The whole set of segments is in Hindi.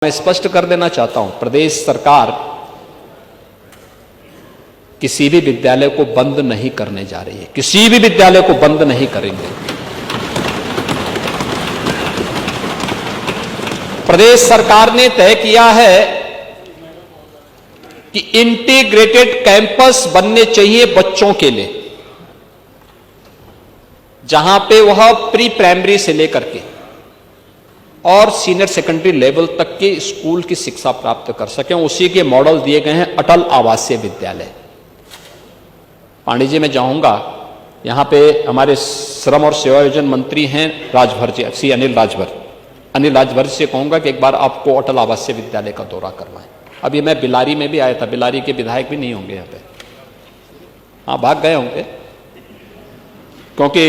मैं स्पष्ट कर देना चाहता हूं, प्रदेश सरकार किसी भी विद्यालय को बंद नहीं करने जा रही है। किसी भी विद्यालय को बंद नहीं करेंगे। प्रदेश सरकार ने तय किया है कि इंटीग्रेटेड कैंपस बनने चाहिए बच्चों के लिए, जहां पे वह प्री प्राइमरी से लेकर के और सीनियर सेकेंडरी लेवल तक के स्कूल की शिक्षा प्राप्त कर सकें। उसी के मॉडल दिए गए हैं अटल आवासीय विद्यालय। पांडे जी, मैं जाऊंगा, यहां पे हमारे श्रम और सेवायोजन मंत्री हैं राजभर जी, श्री अनिल राजभर से कहूंगा कि एक बार आपको अटल आवासीय विद्यालय का दौरा करवाएं। अभी मैं बिलारी में भी आया था, बिलारी के विधायक भी नहीं होंगे यहां पे, हाँ भाग गए होंगे, क्योंकि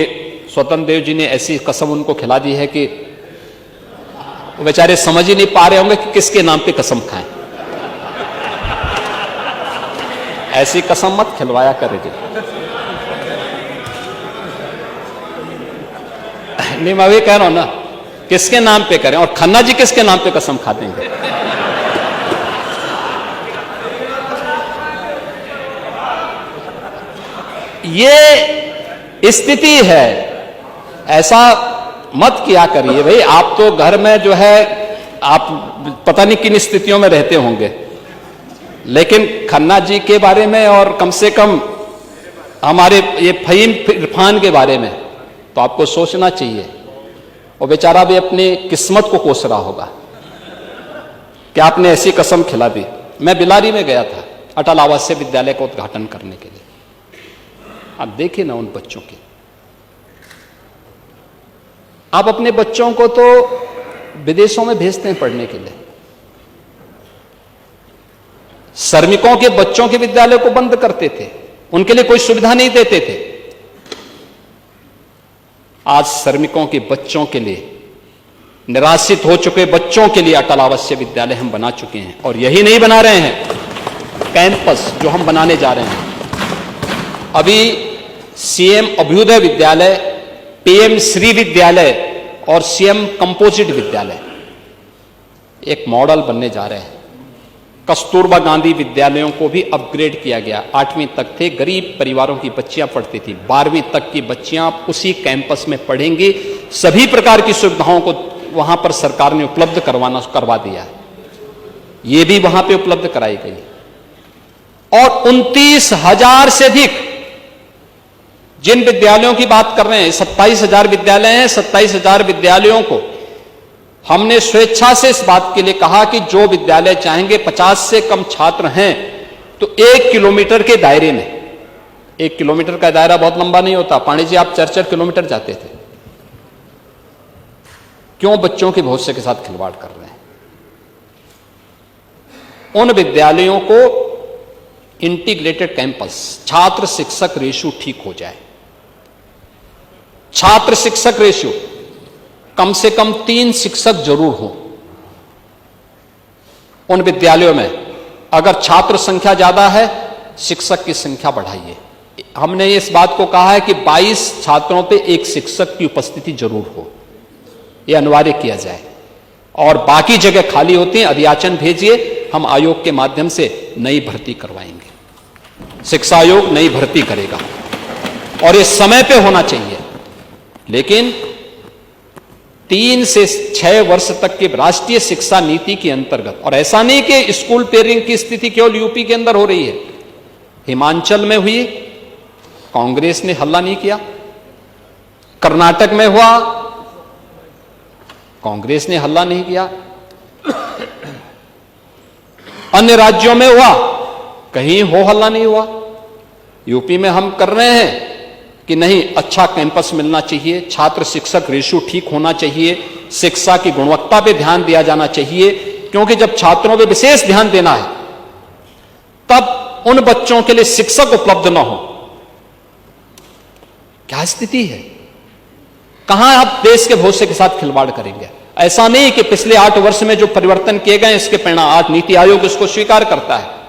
स्वतंत्र देव जी ने ऐसी कसम उनको खिला दी है कि वो बेचारे समझ ही नहीं पा रहे होंगे कि किसके नाम पे कसम खाएं। ऐसी कसम मत खिलवाया करे जी। नहीं, मैं भी कह रहा हूं ना, किसके नाम पे करें, और खन्ना जी किसके नाम पे कसम खा देंगे। ये स्थिति है, ऐसा मत किया करिए भाई। आप तो घर में जो है, आप पता नहीं किन स्थितियों में रहते होंगे, लेकिन खन्ना जी के बारे में और कम से कम हमारे ये फहीम इरफान के बारे में तो आपको सोचना चाहिए। और बेचारा भी अपनी किस्मत को कोस रहा होगा कि आपने ऐसी कसम खिला दी। मैं बिलारी में गया था अटल आवासीय विद्यालय का उद्घाटन करने के लिए। आप देखिए ना उन बच्चों की, आप अपने बच्चों को तो विदेशों में भेजते हैं पढ़ने के लिए, श्रमिकों के बच्चों के विद्यालय को बंद करते थे, उनके लिए कोई सुविधा नहीं देते थे। आज श्रमिकों के बच्चों के लिए, निराश्रित हो चुके बच्चों के लिए अटल आवासीय विद्यालय हम बना चुके हैं। और यही नहीं बना रहे हैं, कैंपस जो हम बनाने जा रहे हैं, अभी सीएम अभ्युदय विद्यालय, पीएम श्री विद्यालय और सीएम कंपोजिट विद्यालय एक मॉडल बनने जा रहे हैं। कस्तूरबा गांधी विद्यालयों को भी अपग्रेड किया गया। 8वीं तक थे, गरीब परिवारों की बच्चियां पढ़ती थी, 12वीं तक की बच्चियां उसी कैंपस में पढ़ेंगी। सभी प्रकार की सुविधाओं को वहां पर सरकार ने उपलब्ध करवा दिया है, ये भी वहां पे उपलब्ध कराई गई। और 29,000 से अधिक जिन विद्यालयों की बात कर रहे हैं, 27,000 विद्यालय हैं, 27,000 विद्यालयों को हमने स्वेच्छा से इस बात के लिए कहा कि जो विद्यालय चाहेंगे, 50 से कम छात्र हैं तो 1 किलोमीटर के दायरे में, 1 किलोमीटर का दायरा बहुत लंबा नहीं होता। पांडे जी, आप 4-4 किलोमीटर जाते थे, क्यों बच्चों के भविष्य के साथ खिलवाड़ कर रहे हैं। उन विद्यालयों को इंटीग्रेटेड कैंपस, छात्र शिक्षक रेशियो ठीक हो जाए। छात्र शिक्षक रेशियो कम से कम 3 शिक्षक जरूर हो उन विद्यालयों में। अगर छात्र संख्या ज्यादा है, शिक्षक की संख्या बढ़ाइए। हमने इस बात को कहा है कि 22 छात्रों पे 1 शिक्षक की उपस्थिति जरूर हो, यह अनिवार्य किया जाए। और बाकी जगह खाली होती हैं, अधियाचन भेजिए, हम आयोग के माध्यम से नई भर्ती करवाएंगे। शिक्षा आयोग नई भर्ती करेगा और ये समय पे होना चाहिए। लेकिन 3 से 6 वर्ष तक के राष्ट्रीय शिक्षा नीति के अंतर्गत, और ऐसा नहीं कि स्कूल पेयरिंग की स्थिति केवल यूपी के अंदर हो रही है, हिमाचल में हुई, कांग्रेस ने हल्ला नहीं किया। कर्नाटक में हुआ, कांग्रेस ने हल्ला नहीं किया। अन्य राज्यों में हुआ, कहीं हो हल्ला नहीं हुआ। यूपी में हम कर रहे हैं कि नहीं, अच्छा कैंपस मिलना चाहिए, छात्र शिक्षक रेशियो ठीक होना चाहिए, शिक्षा की गुणवत्ता पे ध्यान दिया जाना चाहिए, क्योंकि जब छात्रों पे विशेष ध्यान देना है तब उन बच्चों के लिए शिक्षक उपलब्ध ना हो। क्या स्थिति है, कहां आप देश के भविष्य के साथ खिलवाड़ करेंगे। ऐसा नहीं कि पिछले 8 वर्ष में जो परिवर्तन किए गए इसके परिणाम, आज नीति आयोग इसको स्वीकार करता है।